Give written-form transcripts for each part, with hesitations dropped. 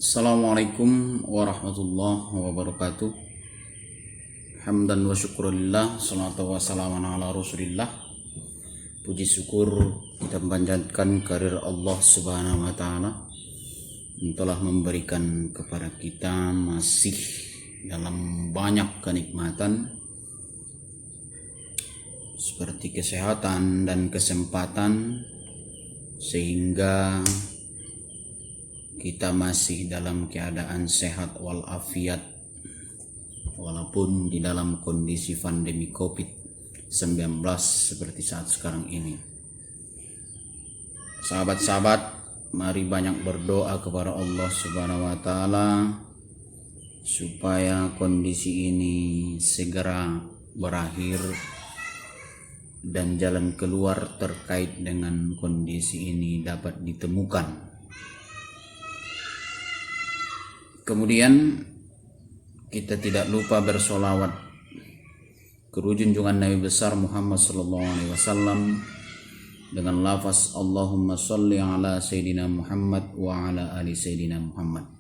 Assalamualaikum warahmatullahi wabarakatuh. Hamdan wa syukurillah, salatu wa salaman ala rasulillah. Puji syukur kita panjatkan kehadirat Allah subhanahu wa ta'ala yang telah memberikan kepada kita masih dalam banyak kenikmatan seperti kesehatan dan kesempatan, sehingga kita masih dalam keadaan sehat walafiat walaupun di dalam kondisi pandemi COVID-19 seperti saat sekarang ini. Sahabat-sahabat, mari banyak berdoa kepada Allah Subhanahu wa taala supaya kondisi ini segera berakhir dan jalan keluar terkait dengan kondisi ini dapat ditemukan. Kemudian kita tidak lupa bersolawat ke junjungan Nabi besar Muhammad SAW dengan lafaz Allahumma sholli ala Sayyidina Muhammad wa ala ali Sayyidina Muhammad.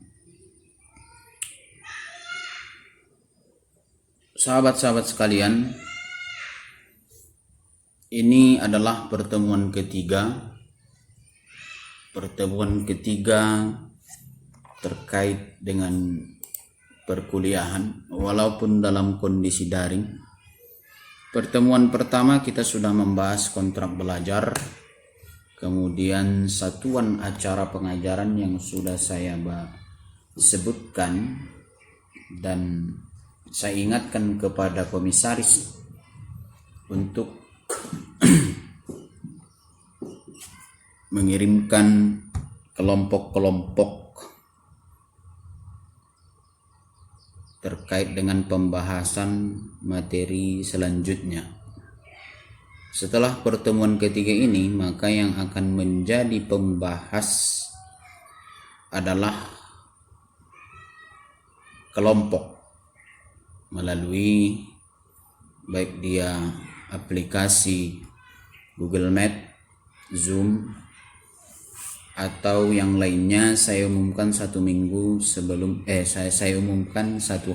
Sahabat-sahabat sekalian, ini adalah pertemuan ketiga terkait dengan perkuliahan walaupun dalam kondisi daring. Pertemuan pertama kita sudah membahas kontrak belajar, kemudian satuan acara pengajaran yang sudah saya sebutkan, dan saya ingatkan kepada komisaris untuk mengirimkan kelompok-kelompok terkait dengan pembahasan materi selanjutnya. Setelah pertemuan ketiga ini, maka yang akan menjadi pembahas adalah kelompok melalui baik dia aplikasi Google Meet, Zoom, atau yang lainnya. Saya umumkan satu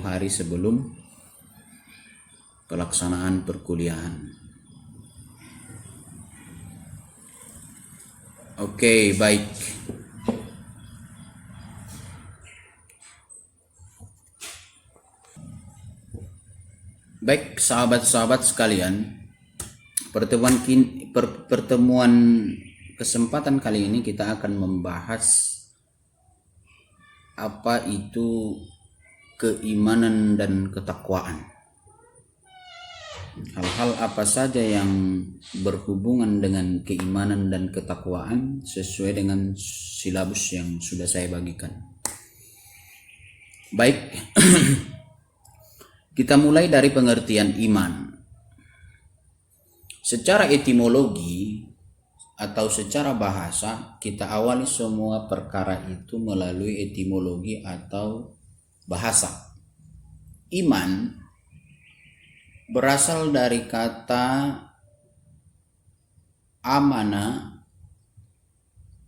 hari sebelum pelaksanaan perkuliahan. Oke, baik. Baik, sahabat-sahabat sekalian, pertemuan kesempatan kali ini kita akan membahas apa itu keimanan dan ketakwaan. Hal-hal apa saja yang berhubungan dengan keimanan dan ketakwaan sesuai dengan silabus yang sudah saya bagikan. Baik, kita mulai dari pengertian iman. Secara etimologi atau secara bahasa, kita awali semua perkara itu melalui etimologi atau bahasa. Iman berasal dari kata amana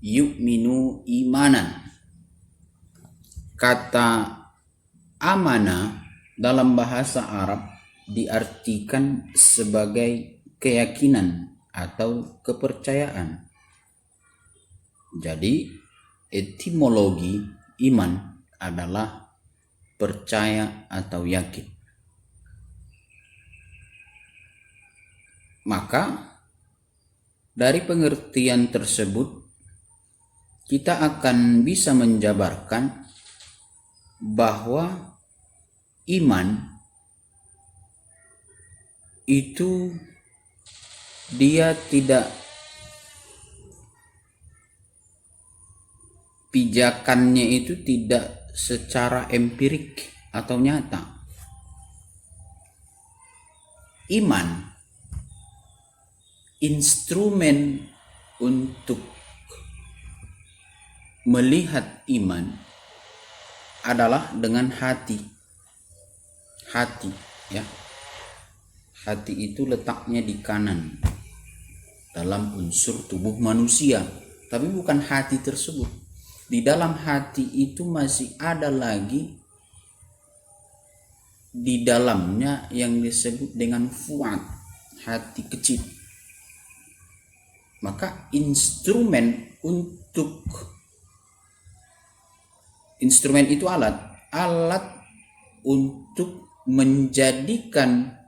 yu'minu imanan. Kata amana dalam bahasa Arab diartikan sebagai keyakinan atau kepercayaan. Jadi etimologi iman adalah percaya atau yakin. Maka dari pengertian tersebut kita akan bisa menjabarkan bahwa iman itu dia tidak pijakannya itu tidak secara empirik atau nyata. Iman, instrumen untuk melihat iman adalah dengan hati. Hati, ya. Hati itu letaknya di kanan dalam unsur tubuh manusia, tapi bukan hati tersebut. di dalam hati itu masih ada lagi di dalamnya yang disebut dengan fuad, hati kecil. Maka instrumen itu alat untuk menjadikan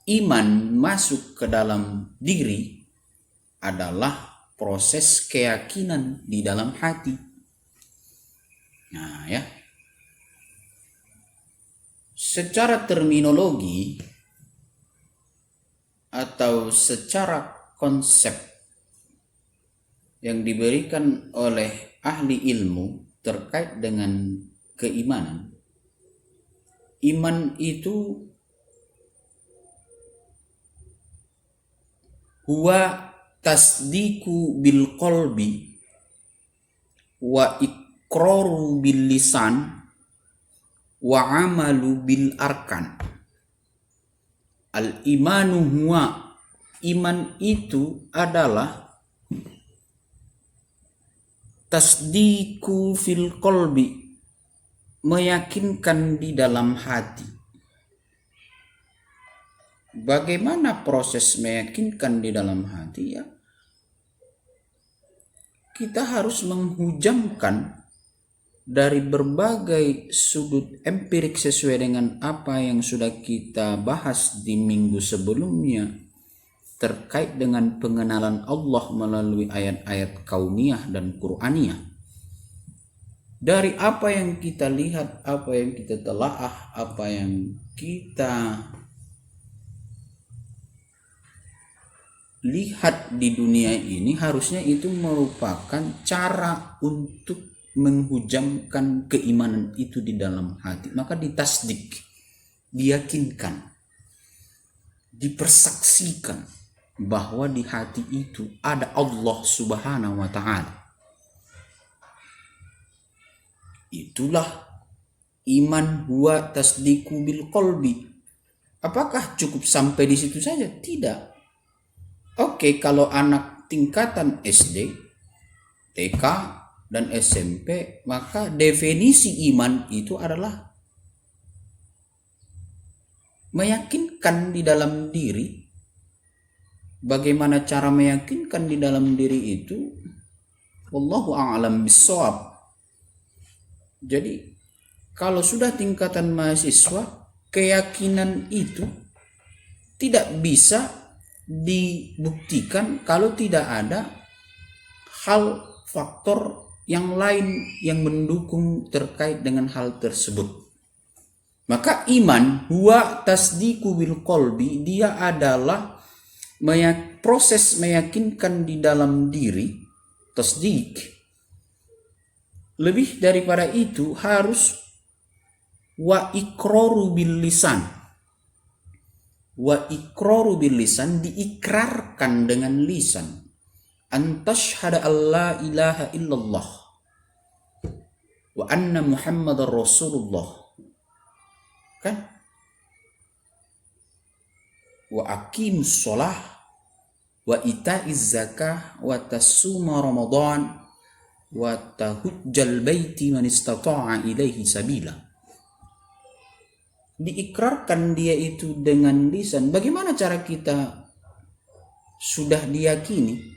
iman masuk ke dalam diri adalah proses keyakinan di dalam hati. Nah ya, secara terminologi atau secara konsep yang diberikan oleh ahli ilmu terkait dengan keimanan, iman itu huwa tasdiku bil qalbi wa iqraru bil lisan wa amalu bil arkan. Al imanu huwa, iman itu adalah tasdiku fil qalbi, meyakinkan di dalam hati. Bagaimana proses meyakinkan di dalam hati? Ya, kita harus menghujamkan dari berbagai sudut empirik sesuai dengan apa yang sudah kita bahas di minggu sebelumnya terkait dengan pengenalan Allah melalui ayat-ayat kauniyah dan Qur'aniyah. Dari apa yang kita lihat, apa yang kita telaah, apa yang kita lihat di dunia ini, harusnya itu merupakan cara untuk menghujamkan keimanan itu di dalam hati. Maka ditasdik, diyakinkan, dipersaksikan bahwa di hati itu ada Allah Subhanahu wa ta'ala. Itulah iman huwa tasdiku bil qalbi. Apakah cukup sampai di situ saja? Tidak. Oke, kalau anak tingkatan SD, TK, dan SMP, maka definisi iman itu adalah meyakinkan di dalam diri. Bagaimana cara meyakinkan di dalam diri itu? Wallahu a'lam bissawab. Jadi, kalau sudah tingkatan mahasiswa, keyakinan itu tidak bisa dibuktikan kalau tidak ada hal faktor yang lain yang mendukung terkait dengan hal tersebut. Maka iman huwa tasdiku bil qalbi, dia adalah proses meyakinkan di dalam diri, tasdik. Lebih daripada itu harus wa iqraru bil lisan. Wa iqraru bil lisan, diikrarkan dengan lisan. Antashhada alla ilaha illallah wa anna muhammadar rasulullah. Kan? Wa aqimus shalah wa ita'iz zakah wa tasuma ramadan wa tahujjal baiti man istata'a ilaihi sabila. Diikrarkan dia itu dengan lisan. Bagaimana cara kita sudah diyakini?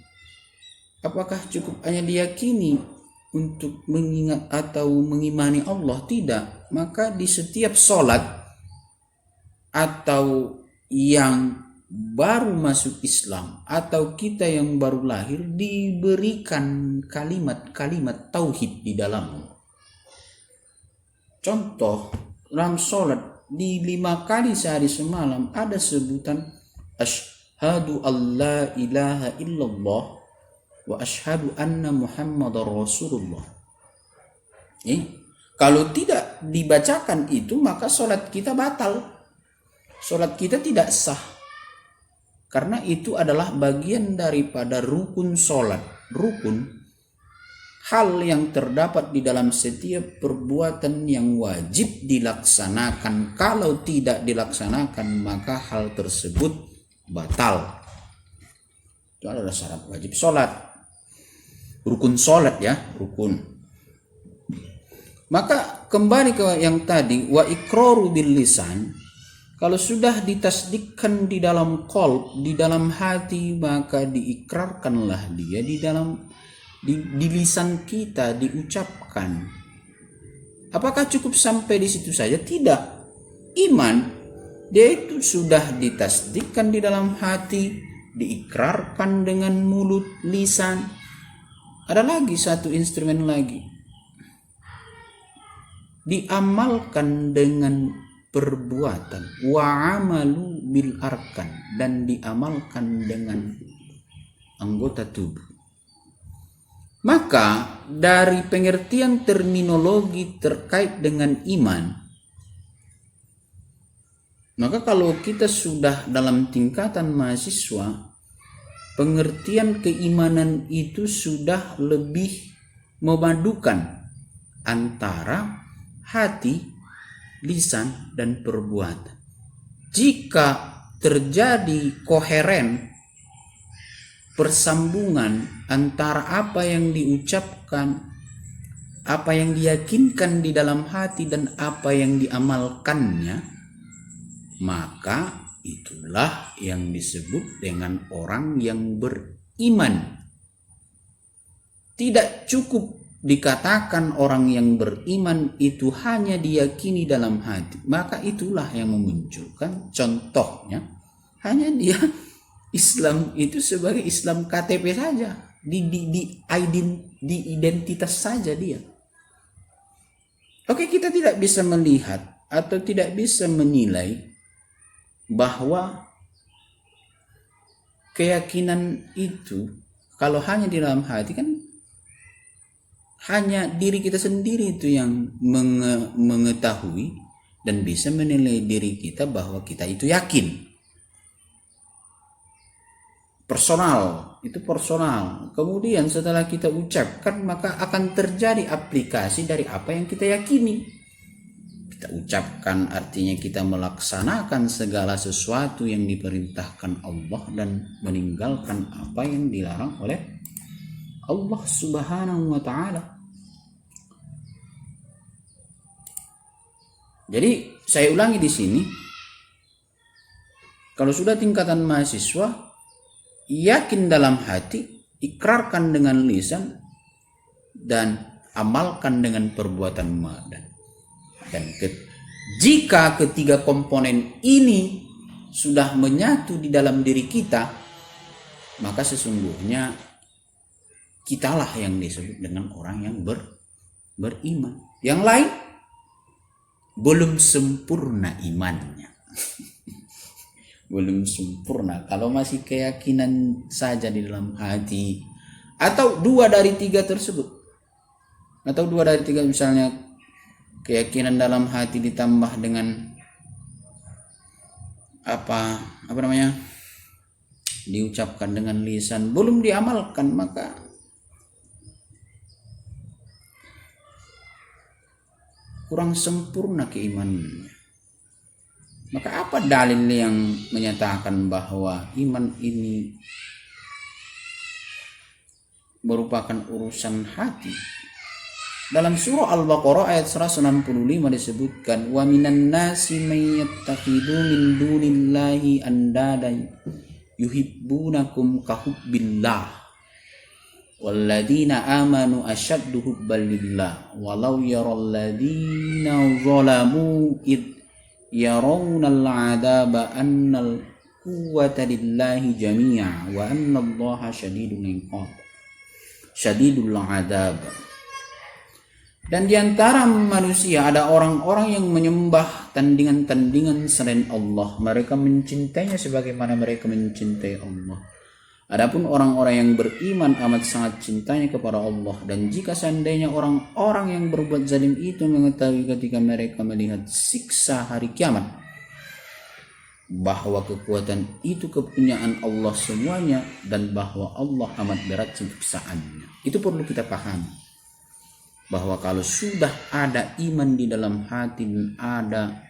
Apakah cukup hanya diyakini untuk mengingat atau mengimani Allah? Tidak. Maka di setiap sholat atau yang baru masuk Islam atau kita yang baru lahir diberikan kalimat-kalimat tauhid di dalamnya. Contoh, dalam sholat di 5 kali sehari semalam ada sebutan asyhadu alla ilaha illallah wa asyhadu anna muhammadar rasulullah. Kalau tidak dibacakan itu, maka sholat kita batal, sholat kita tidak sah, karena itu adalah bagian daripada rukun sholat. Rukun, hal yang terdapat di dalam setiap perbuatan yang wajib dilaksanakan. Kalau tidak dilaksanakan, maka hal tersebut batal. Itu adalah syarat wajib sholat. Rukun sholat ya, rukun. Maka kembali ke yang tadi, wa iqraru bil lisan, kalau sudah ditasdikkan di dalam qalb, di dalam hati, maka diikrarkanlah dia di dalam di lisan kita, diucapkan. Apakah cukup sampai di situ saja? Tidak. Iman dia itu sudah ditasdikkan di dalam hati, diikrarkan dengan mulut, lisan. Ada lagi satu instrumen lagi, diamalkan dengan perbuatan, wa amalu bil arkan, dan diamalkan dengan anggota tubuh. Maka dari pengertian terminologi terkait dengan iman, maka kalau kita sudah dalam tingkatan mahasiswa, pengertian keimanan itu sudah lebih memadukan antara hati, lisan, dan perbuatan. Jika terjadi koheren, persambungan antara apa yang diucapkan, apa yang diyakinkan di dalam hati, dan apa yang diamalkannya, maka itulah yang disebut dengan orang yang beriman. Tidak cukup dikatakan orang yang beriman itu hanya diyakini dalam hati, maka itulah yang memunculkan contohnya hanya dia Islam itu sebagai Islam KTP saja, di identitas saja dia. Oke, kita tidak bisa melihat atau tidak bisa menilai bahwa keyakinan itu kalau hanya di dalam hati, kan hanya diri kita sendiri itu yang mengetahui dan bisa menilai diri kita bahwa kita itu yakin. Personal, itu personal. Kemudian setelah kita ucapkan, maka akan terjadi aplikasi dari apa yang kita yakini. Kita ucapkan artinya kita melaksanakan segala sesuatu yang diperintahkan Allah dan meninggalkan apa yang dilarang oleh Allah Subhanahu wa ta'ala. Jadi saya ulangi di sini, kalau sudah tingkatan mahasiswa, yakin dalam hati, ikrarkan dengan lisan, dan amalkan dengan perbuatan badan. Dan jika ketiga komponen ini sudah menyatu di dalam diri kita, maka sesungguhnya kitalah yang disebut dengan orang yang beriman. Yang lain belum sempurna imannya. Belum sempurna. Kalau masih keyakinan saja di dalam hati, atau 2 dari 3 tersebut, atau 2 dari 3, misalnya keyakinan dalam hati ditambah dengan apa namanya, diucapkan dengan lisan, belum diamalkan, maka kurang sempurna keimanannya. Maka apa dalil yang menyatakan bahwa iman ini merupakan urusan hati? Dalam surah Al-Baqarah ayat 165 disebutkan, wa minan nasi may yattakhidhu min dunillahi andada yuhibbunakum kahubbillah walladzina amanu ashaddu hubban lillah walau yaral ladzina zalamu id yarawnal adaba annal quwwata lillahi jami'a wa annallaha syadidul iqab syadidul adab. Dan di antara manusia ada orang-orang yang menyembah tandingan-tandingan selain Allah. Mereka mencintainya sebagaimana mereka mencintai Allah. Adapun orang-orang yang beriman amat sangat cintanya kepada Allah. Dan jika seandainya orang-orang yang berbuat zalim itu mengetahui ketika mereka melihat siksa hari kiamat, bahwa kekuatan itu kepunyaan Allah semuanya, dan bahwa Allah amat berat siksaannya, itu perlu kita pahami. Bahwa kalau sudah ada iman di dalam hati dan ada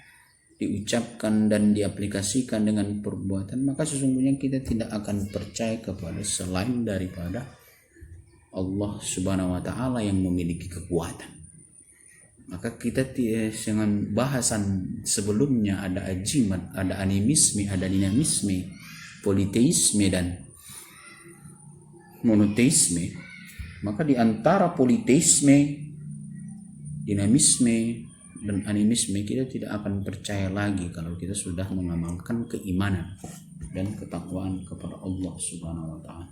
diucapkan dan diaplikasikan dengan perbuatan, maka sesungguhnya kita tidak akan percaya kepada selain daripada Allah Subhanahu wa ta'ala yang memiliki kekuatan. Maka kita dengan bahasan sebelumnya ada ajimat, ada animisme, ada dinamisme, politeisme dan monoteisme. Maka di antara politeisme, dinamisme dan animisme kita tidak akan percaya lagi kalau kita sudah mengamalkan keimanan dan ketakwaan kepada Allah Subhanahu wa taala.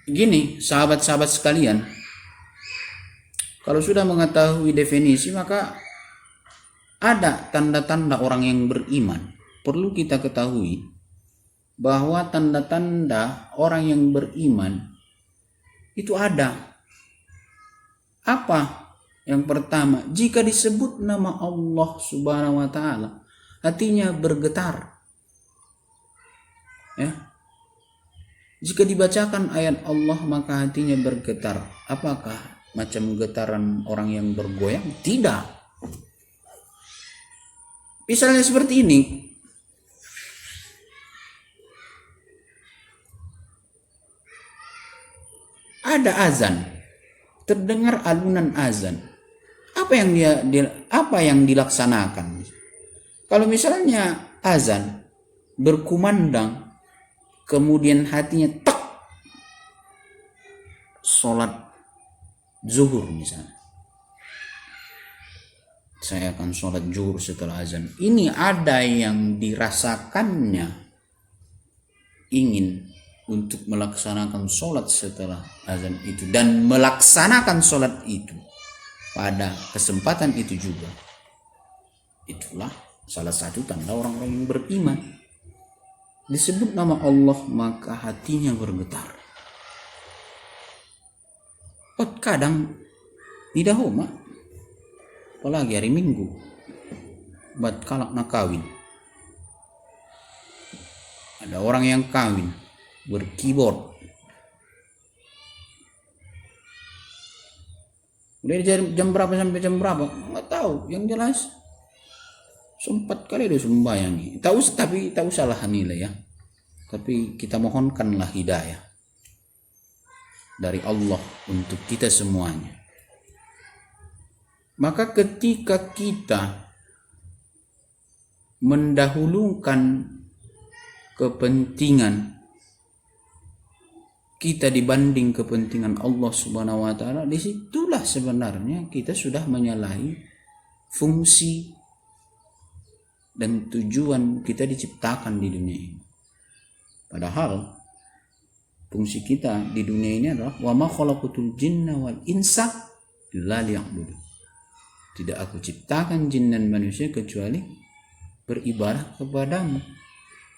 Gini, sahabat-sahabat sekalian, kalau sudah mengetahui definisi maka ada tanda-tanda orang yang beriman. Perlu kita ketahui bahwa tanda-tanda orang yang beriman itu ada. Apa? Yang pertama, jika disebut nama Allah Subhanahu wa taala, hatinya bergetar. Ya. Jika dibacakan ayat Allah maka hatinya bergetar. Apakah macam getaran orang yang bergoyang? Tidak. Misalnya seperti ini. Ada azan. Terdengar alunan azan. Apa yang dilaksanakan? Kalau misalnya azan berkumandang kemudian hatinya sholat zuhur misalnya, saya akan sholat zuhur setelah azan, ini ada yang dirasakannya ingin untuk melaksanakan sholat setelah azan itu dan melaksanakan sholat itu pada kesempatan itu juga, itulah salah satu tanda orang-orang yang beriman. Disebut nama Allah maka hatinya bergetar. Kadang tidak homa, apalagi hari Minggu, buat kalak nak kawin. Ada orang yang kawin berkeyboard. Udah jam berapa sampai jam berapa? Nggak tahu. Yang jelas sempat kali dia sembayangi. Tapi tak usahlah nilai ya. Tapi kita mohonkanlah hidayah dari Allah untuk kita semuanya. Maka ketika kita mendahulukan kepentingan kita dibanding kepentingan Allah Subhanahu wa taala, disitulah sebenarnya kita sudah menyalahi fungsi dan tujuan kita diciptakan di dunia ini. Padahal fungsi kita di dunia ini adalah wa ma khalaqatul jinna wal insa illa liya'budun. Tidak aku ciptakan jin dan manusia kecuali beribadah kepadamu.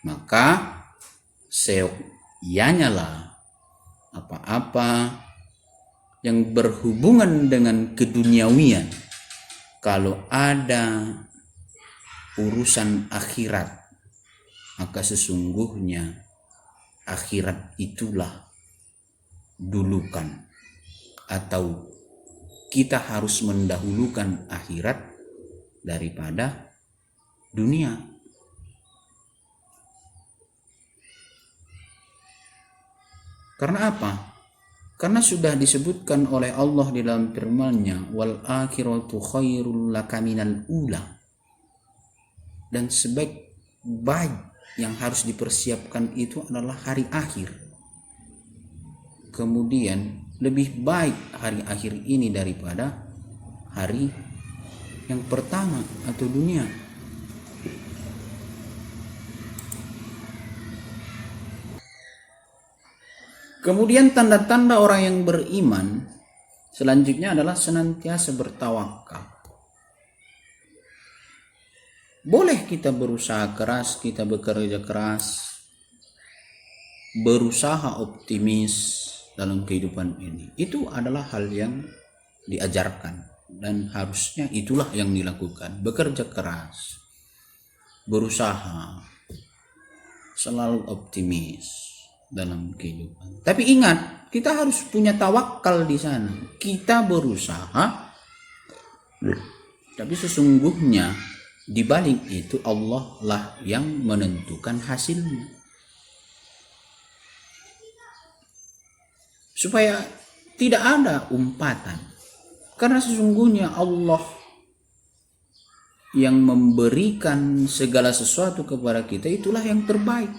Maka seyogyanya lah apa-apa yang berhubungan dengan keduniawian, kalau ada urusan akhirat, maka sesungguhnya akhirat itulah dulukan, atau kita harus mendahulukan akhirat daripada dunia. Karena apa? Karena sudah disebutkan oleh Allah di dalam firman-Nya, wal akhiratu khairul laka minal ula. Dan sebaik-baik yang harus dipersiapkan itu adalah hari akhir. Kemudian lebih baik hari akhir ini daripada hari yang pertama atau dunia. Kemudian tanda-tanda orang yang beriman selanjutnya adalah senantiasa bertawakal. Boleh kita berusaha keras, kita bekerja keras, berusaha optimis dalam kehidupan ini. Itu adalah hal yang diajarkan dan harusnya itulah yang dilakukan. Bekerja keras, berusaha, selalu optimis dalam kehidupan. Tapi ingat, kita harus punya tawakal di sana. Kita berusaha, tapi sesungguhnya di balik itu Allah lah yang menentukan hasilnya. supaya tidak ada umpatan. Karena sesungguhnya Allah yang memberikan segala sesuatu kepada kita itulah yang terbaik.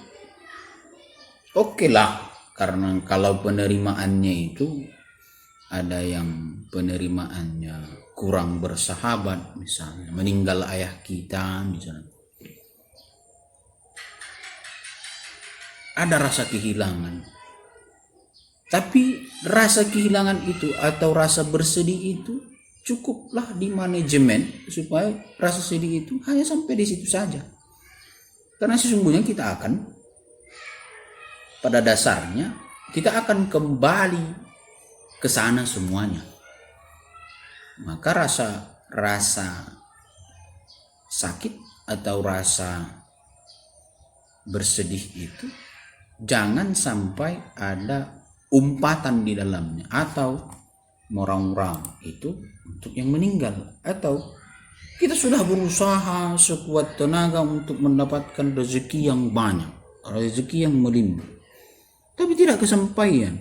Oke lah, karena kalau penerimaannya itu ada yang penerimaannya kurang bersahabat, misalnya meninggal ayah kita misalnya, ada rasa kehilangan. Tapi rasa kehilangan itu atau rasa bersedih itu cukuplah di manajemen supaya rasa sedih itu hanya sampai di situ saja. Karena sesungguhnya kita akan, pada dasarnya kita akan kembali ke sana semuanya. Maka rasa sakit atau rasa bersedih itu jangan sampai ada umpatan di dalamnya, atau morang-morang itu untuk yang meninggal, atau kita sudah berusaha sekuat tenaga untuk mendapatkan rezeki yang banyak, rezeki yang melimpah, tapi tidak kesampaian.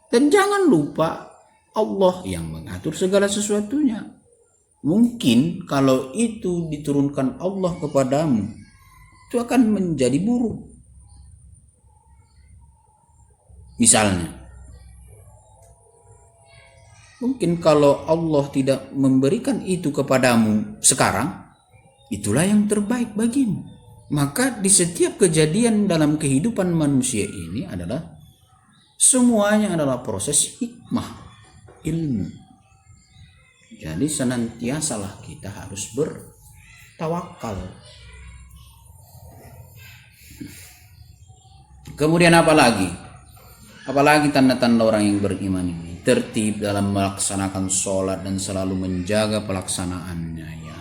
Dan jangan lupa Allah yang mengatur segala sesuatunya. Mungkin kalau itu diturunkan Allah kepadamu, itu akan menjadi buruk. Misalnya, mungkin kalau Allah tidak memberikan itu kepadamu sekarang, itulah yang terbaik bagimu. Maka di setiap kejadian dalam kehidupan manusia ini adalah semuanya adalah proses hikmah, ilmu. Jadi senantiasalah kita harus bertawakal. Kemudian apalagi tanda-tanda orang yang beriman ini? Tertib dalam melaksanakan sholat dan selalu menjaga pelaksanaannya, ya.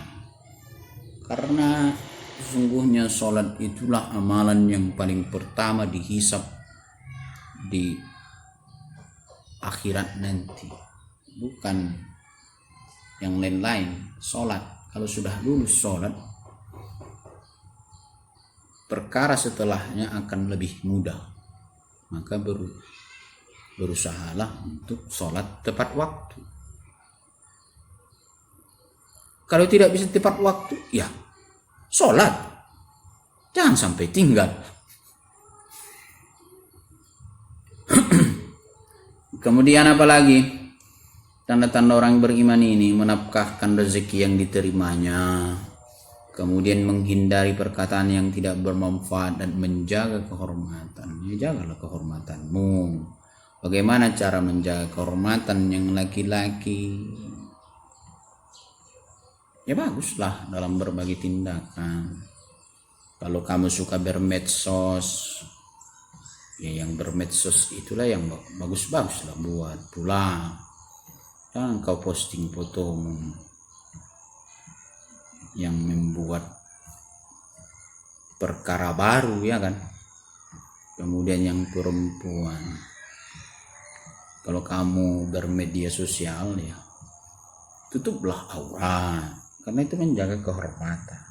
Karena sesungguhnya sholat itulah amalan yang paling pertama dihisap di akhirat nanti, bukan yang lain-lain. Sholat, kalau sudah lulus sholat, perkara setelahnya akan lebih mudah. Maka berusahalah untuk sholat tepat waktu. Kalau tidak bisa tepat waktu, ya sholat, jangan sampai tinggal. Kemudian apalagi tanda-tanda orang beriman ini? Menafkahkan rezeki yang diterimanya, kemudian menghindari perkataan yang tidak bermanfaat dan menjaga kehormatan. Ya, jagalah kehormatanmu. Bagaimana cara menjaga kehormatan yang laki-laki? Ya baguslah dalam berbagai tindakan. Kalau kamu suka bermedsos, ya yang bermedsos itulah yang bagus-bagus lah buat pula. Jangan kau posting fotomu yang membuat perkara baru, ya kan. Kemudian yang perempuan, kalau kamu bermedia sosial, ya tutuplah aurat, karena itu menjaga kehormatan.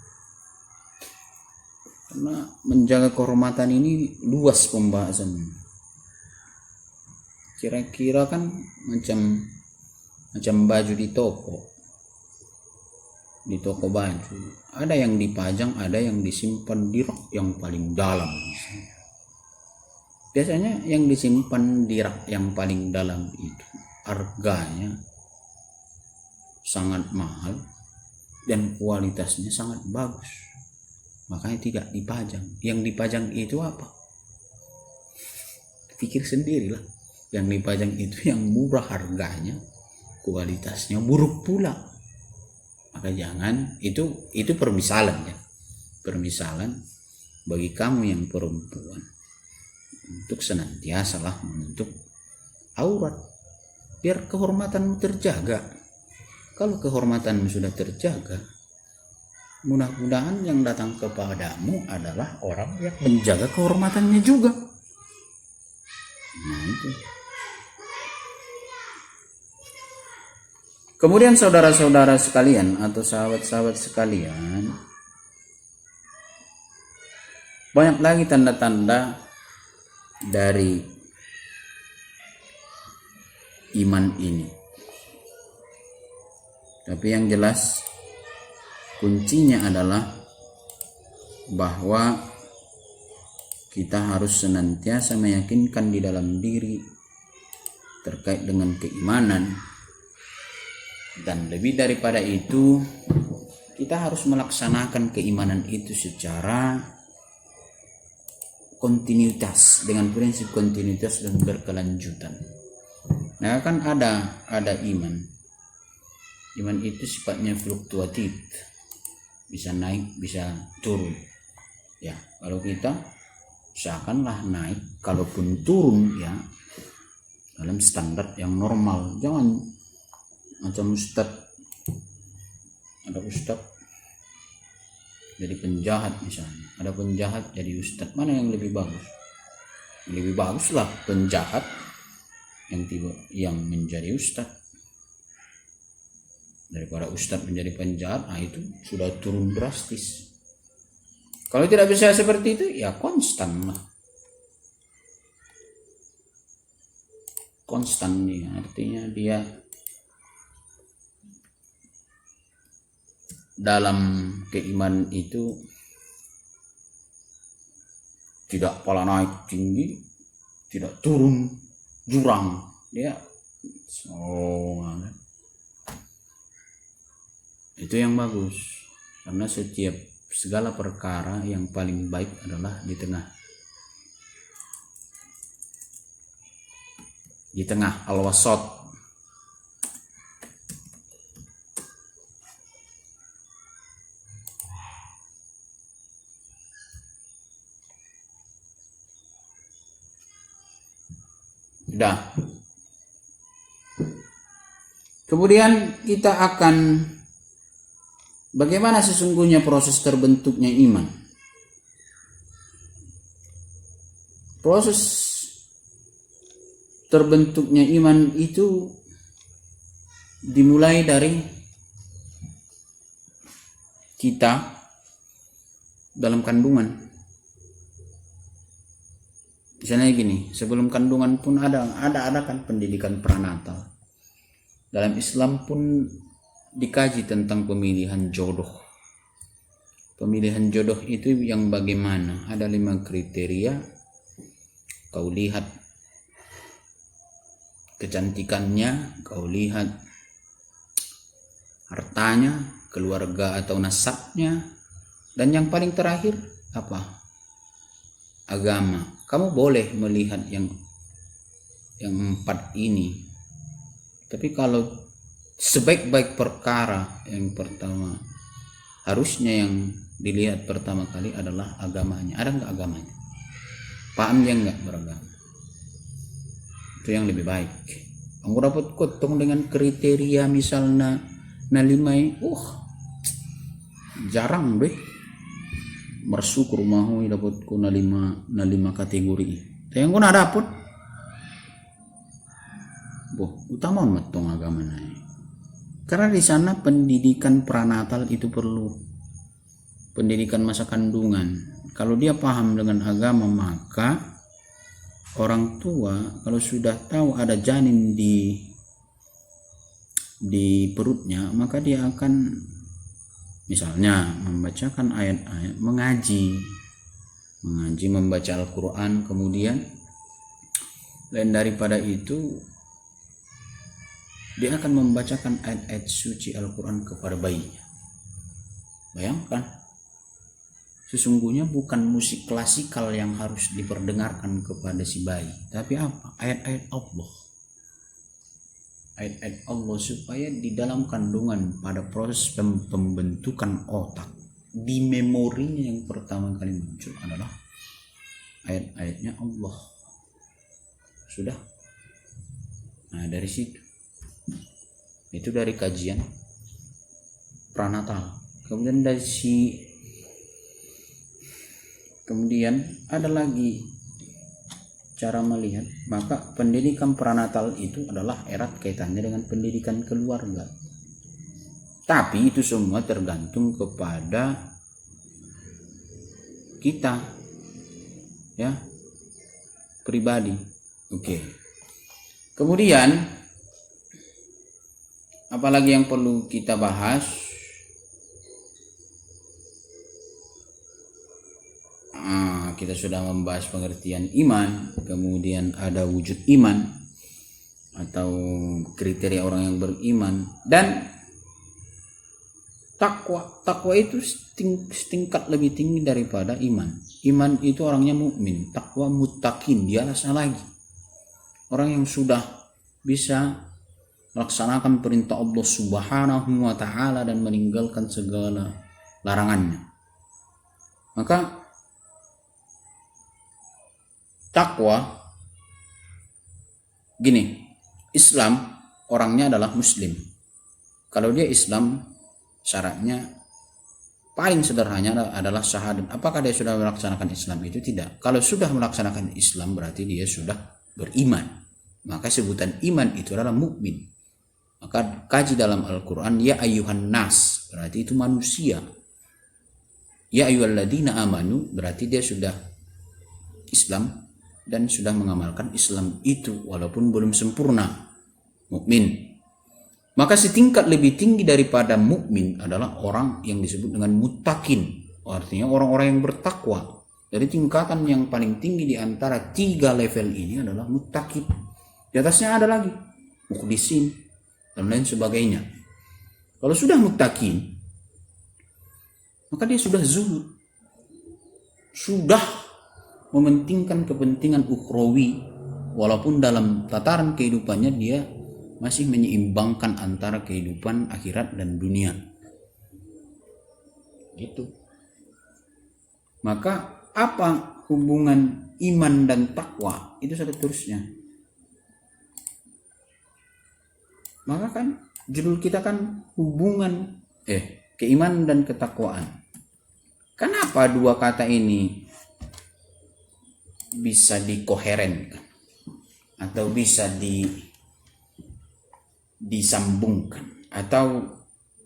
Karena menjaga kehormatan ini luas pembahasan. Kira-kira kan macam baju di toko baju, ada yang dipajang, ada yang disimpan di rak yang paling dalam. Biasanya yang disimpan di rak yang paling dalam itu harganya sangat mahal dan kualitasnya sangat bagus, makanya tidak dipajang. Yang dipajang itu apa? Pikir sendirilah. Yang dipajang itu yang murah harganya, kualitasnya buruk pula. Maka jangan, itu permisalan, ya. Permisalan bagi kamu yang perempuan untuk senantiasalah menutup aurat biar kehormatanmu terjaga. Kalau kehormatanmu sudah terjaga, mudah-mudahan yang datang kepadamu adalah orang yang menjaga kehormatannya juga. Nah itu. Kemudian saudara-saudara sekalian atau sahabat-sahabat sekalian, banyak lagi tanda-tanda dari iman ini. Tapi yang jelas kuncinya adalah bahwa kita harus senantiasa meyakinkan di dalam diri terkait dengan keimanan, dan lebih daripada itu kita harus melaksanakan keimanan itu secara kontinuitas, dengan prinsip kontinuitas dan berkelanjutan. Nah, kan ada iman. Iman itu sifatnya fluktuatif, bisa naik, bisa turun. Ya, kalau kita seakanlah naik, kalaupun turun ya dalam standar yang normal. Jangan macam ada ustad jadi penjahat misalnya, ada penjahat jadi ustad, mana yang lebih bagus? Lebih baguslah penjahat yang menjadi ustad daripada ustad menjadi penjahat. Nah, itu sudah turun drastis. Kalau tidak bisa seperti itu, ya konstan lah. Konstan nih, artinya dia dalam keimanan itu tidak pala naik tinggi, tidak turun jurang. Dia itu yang bagus, karena segala perkara yang paling baik adalah di tengah al-wasat. Sudah. Kemudian kita akan bagaimana sesungguhnya proses terbentuknya iman. Proses terbentuknya iman itu dimulai dari kita dalam kandungan. Misalnya gini, sebelum kandungan pun ada kan pendidikan pranatal. Dalam Islam pun dikaji tentang pemilihan jodoh. Pemilihan jodoh itu yang bagaimana? Ada 5 kriteria. Kau lihat kecantikannya, kau lihat hartanya, keluarga atau nasabnya, dan yang paling terakhir apa? Agama. Kamu boleh melihat yang 4 ini, tapi kalau sebaik-baik perkara yang pertama, harusnya yang dilihat pertama kali adalah agamanya. Ada nggak agamanya? Paham dia nggak beragama? Itu yang lebih baik. Aku dapat kotong dengan kriteria misalnya nalimai, jarang deh. Bersyukur mahu dapat ku nalima kategori. Yang ku dapat, utama matong agama nai. Karena di sana pendidikan pranatal itu perlu, pendidikan masa kandungan. Kalau dia paham dengan agama, maka orang tua kalau sudah tahu ada janin di perutnya, maka dia akan misalnya membacakan ayat-ayat, mengaji, membaca Al-Quran. Kemudian lain daripada itu, dia akan membacakan ayat-ayat suci Al-Quran kepada bayinya. Bayangkan, sesungguhnya bukan musik klasikal yang harus diperdengarkan kepada si bayi, tapi apa? Ayat-ayat Allah. Ayat-ayat Allah, supaya di dalam kandungan pada proses pembentukan otak, di memorinya yang pertama kali muncul adalah ayat-ayatnya Allah. Sudah. Nah, dari situ, itu dari kajian pranatal. Kemudian ada lagi cara melihat, maka pendidikan pranatal itu adalah erat kaitannya dengan pendidikan keluarga. Tapi itu semua tergantung kepada kita, ya, pribadi. Oke. Kemudian apalagi yang perlu kita bahas? Kita sudah membahas pengertian iman, kemudian ada wujud iman atau kriteria orang yang beriman, dan takwa. Takwa itu setingkat lebih tinggi daripada iman. Iman itu orangnya mukmin, takwa muttaqin, di atasnya lagi. Orang yang sudah bisa melaksanakan perintah Allah Subhanahu wa taala dan meninggalkan segala larangannya. Maka takwa gini, Islam orangnya adalah muslim. Kalau dia Islam, syaratnya paling sederhana adalah syahadat. Apakah dia sudah melaksanakan Islam? Itu tidak. Kalau sudah melaksanakan Islam berarti dia sudah beriman. Maka sebutan iman itu adalah mukmin. Maka kaji dalam Al-Quran, ya ayyuhan nas, berarti itu manusia. Ya ayyuhalladzina amanu, berarti dia sudah Islam dan sudah mengamalkan Islam itu walaupun belum sempurna, mukmin. Maka setingkat lebih tinggi daripada mukmin adalah orang yang disebut dengan muttaqin, artinya orang-orang yang bertakwa. Jadi tingkatan yang paling tinggi di antara 3 level ini adalah muttaqin. Di atasnya ada lagi mukhlisin dan lain sebagainya. Kalau sudah muttaqin, maka dia sudah zuhud, sudah mementingkan kepentingan ukhrawi, walaupun dalam tataran kehidupannya dia masih menyeimbangkan antara kehidupan akhirat dan dunia. Gitu. Maka apa hubungan iman dan takwa? Itu seterusnya. Maka kan judul kita kan hubungan keimanan dan ketakwaan. Kenapa dua kata ini bisa dikoherenkan atau bisa disambungkan atau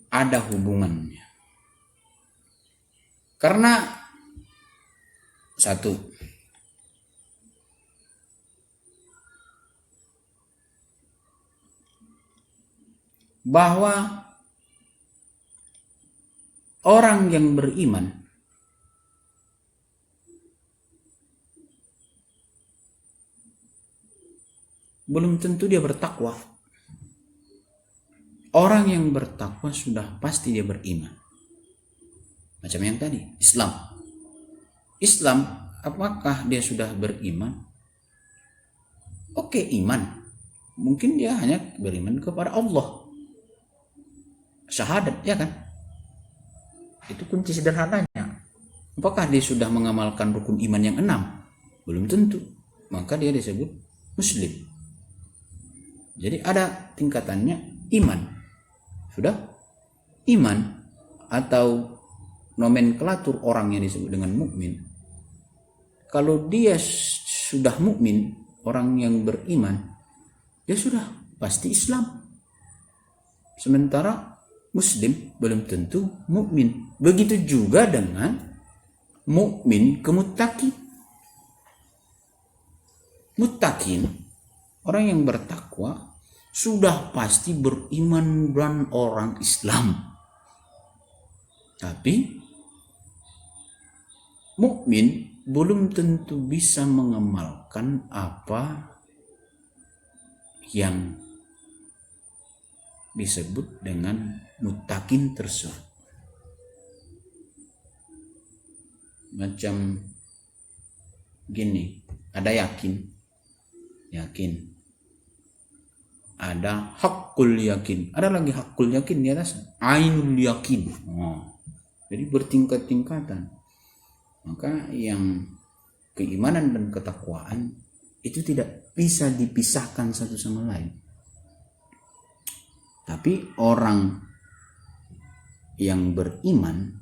ada hubungannya? Karena satu, bahwa orang yang beriman belum tentu dia bertakwa. Orang yang bertakwa sudah pasti dia beriman. Macam yang tadi, Islam, apakah dia sudah beriman? Oke, iman. Mungkin dia hanya beriman kepada Allah. Syahadat, ya kan? Itu kunci sederhananya. Apakah dia sudah mengamalkan rukun iman yang 6? Belum tentu. Maka dia disebut muslim. Jadi ada tingkatannya iman. Sudah iman atau nomenklatur orang yang disebut dengan mukmin. Kalau dia sudah mukmin, orang yang beriman, dia sudah pasti Islam. Sementara muslim belum tentu mukmin. Begitu juga dengan mukmin ke muttaqin. Muttaqin, orang yang bertakwa, sudah pasti beriman dan orang Islam. Tapi mukmin belum tentu bisa mengamalkan apa yang disebut dengan muttaqin tersebut. Macam gini, ada yakin, ada hakul yakin, ada lagi hakul yakin di atas, ainul yakin. Jadi bertingkat-tingkatan. Maka yang keimanan dan ketakwaan itu tidak bisa dipisahkan satu sama lain. Tapi orang yang beriman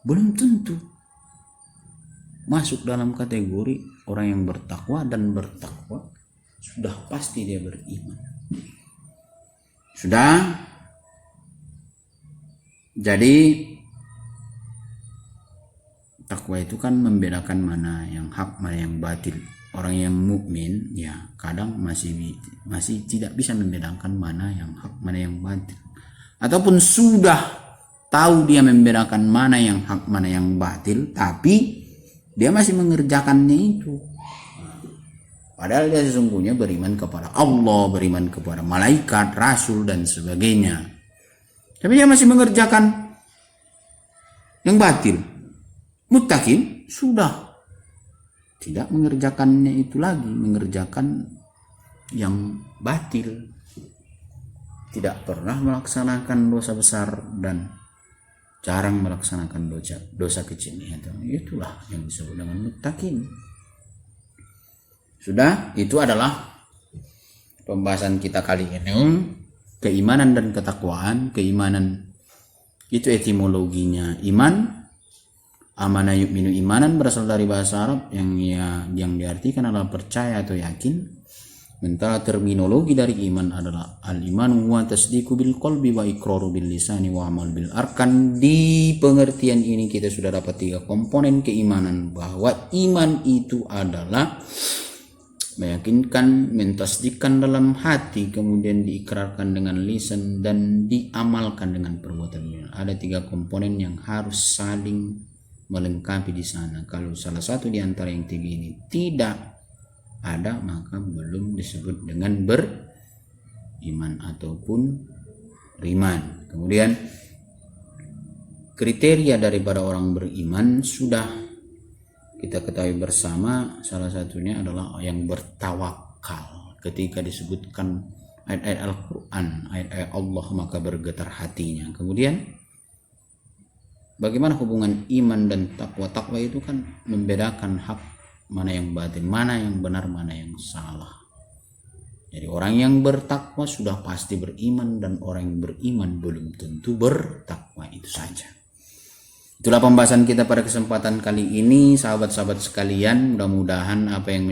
belum tentu masuk dalam kategori orang yang bertakwa, dan bertakwa sudah pasti dia beriman. Sudah. Jadi takwa itu kan membedakan mana yang hak, mana yang batil. orang yang mukmin ya kadang masih tidak bisa membedakan mana yang hak, mana yang batil. Ataupun sudah tahu dia membedakan mana yang hak, mana yang batil, tapi dia masih mengerjakannya itu. Padahal dia sesungguhnya beriman kepada Allah, beriman kepada malaikat, rasul dan sebagainya. Tapi dia masih mengerjakan yang batil. Muttaqin sudah tidak mengerjakannya itu lagi, mengerjakan yang batil. Tidak pernah melaksanakan dosa besar dan jarang melaksanakan dosa kecil. Itulah yang disebut dengan muttaqin. Sudah, itu adalah pembahasan kita kali ini. Keimanan dan ketakwaan. Keimanan itu etimologinya iman. Amana yu'minu imanan berasal dari bahasa Arab yang diartikan adalah percaya atau yakin. Sementara terminologi dari iman adalah al-imanu wa tasdiqu bil qalbi wa iqraru bil lisani wa amal bil arkan. Di pengertian ini kita sudah dapat 3 komponen keimanan, bahwa iman itu adalah meyakinkan, mentasdikkan dalam hati, kemudian diikrarkan dengan lisan dan diamalkan dengan perbuatan. Ada 3 komponen yang harus saling melengkapi di sana. Kalau salah satu di antara yang 3 ini tidak ada, maka belum disebut dengan beriman ataupun riman. Kemudian kriteria daripada orang beriman sudah kita ketahui bersama, salah satunya adalah yang bertawakal. Ketika disebutkan ayat-ayat Al-Quran, ayat-ayat Allah, maka bergetar hatinya. Kemudian bagaimana hubungan iman dan takwa? Takwa itu kan membedakan hak mana yang batin, mana yang benar, mana yang salah. Jadi orang yang bertakwa sudah pasti beriman, dan orang yang beriman belum tentu bertakwa. Itu saja. Itulah pembahasan kita pada kesempatan kali ini, sahabat-sahabat sekalian. Mudah-mudahan apa yang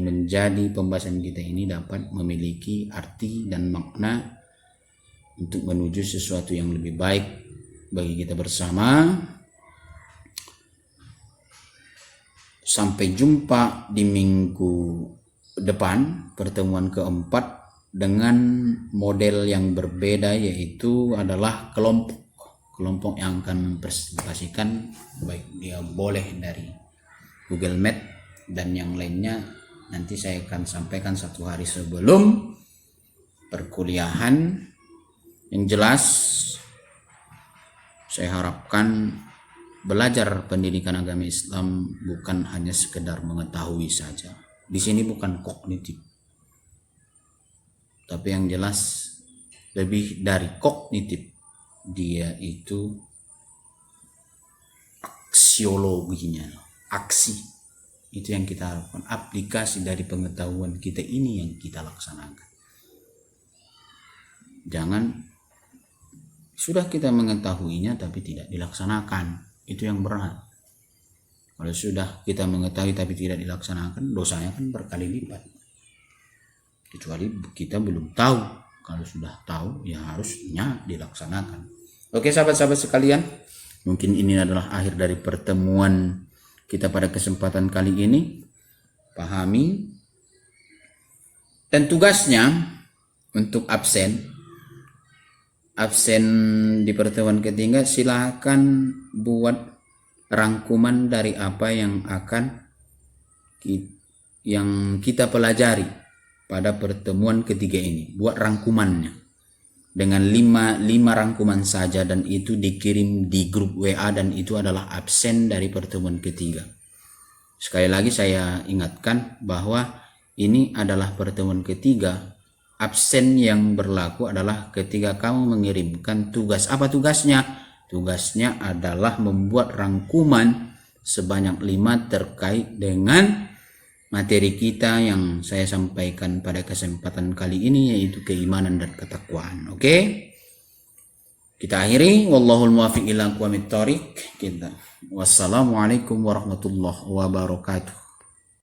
menjadi pembahasan kita ini dapat memiliki arti dan makna untuk menuju sesuatu yang lebih baik bagi kita bersama. Sampai jumpa di minggu depan, pertemuan keempat dengan model yang berbeda, yaitu adalah kelompok yang akan mempresentasikan, baik dia boleh dari Google Meet dan yang lainnya nanti saya akan sampaikan 1 hari sebelum perkuliahan. Yang jelas saya harapkan belajar pendidikan agama Islam bukan hanya sekedar mengetahui saja. Di sini bukan kognitif, tapi yang jelas lebih dari kognitif, dia itu aksiologinya, aksi. Itu yang kita harapkan, aplikasi dari pengetahuan kita ini yang kita laksanakan. Jangan sudah kita mengetahuinya tapi tidak dilaksanakan, itu yang berat. Kalau sudah kita mengetahui tapi tidak dilaksanakan, dosanya kan berkali lipat. Kecuali kita belum tahu. Kalau sudah tahu ya harusnya dilaksanakan. Oke sahabat-sahabat sekalian, mungkin ini adalah akhir dari pertemuan kita pada kesempatan kali ini. Pahami. Dan tugasnya untuk absen di pertemuan ketiga, silakan buat rangkuman dari apa yang kita pelajari pada pertemuan ketiga ini. Buat rangkumannya dengan 5 rangkuman saja, dan itu dikirim di grup WA, dan itu adalah absen dari pertemuan ketiga. Sekali lagi saya ingatkan bahwa ini adalah pertemuan ketiga. Absen yang berlaku adalah ketika kamu mengirimkan tugas. Apa tugasnya? Tugasnya adalah membuat rangkuman sebanyak 5 terkait dengan materi kita yang saya sampaikan pada kesempatan kali ini, yaitu keimanan dan ketakwaan. Oke? Kita akhiri. Wallahul muwaffiq ila aqwamit thoriq. Wassalamualaikum warahmatullahi wabarakatuh.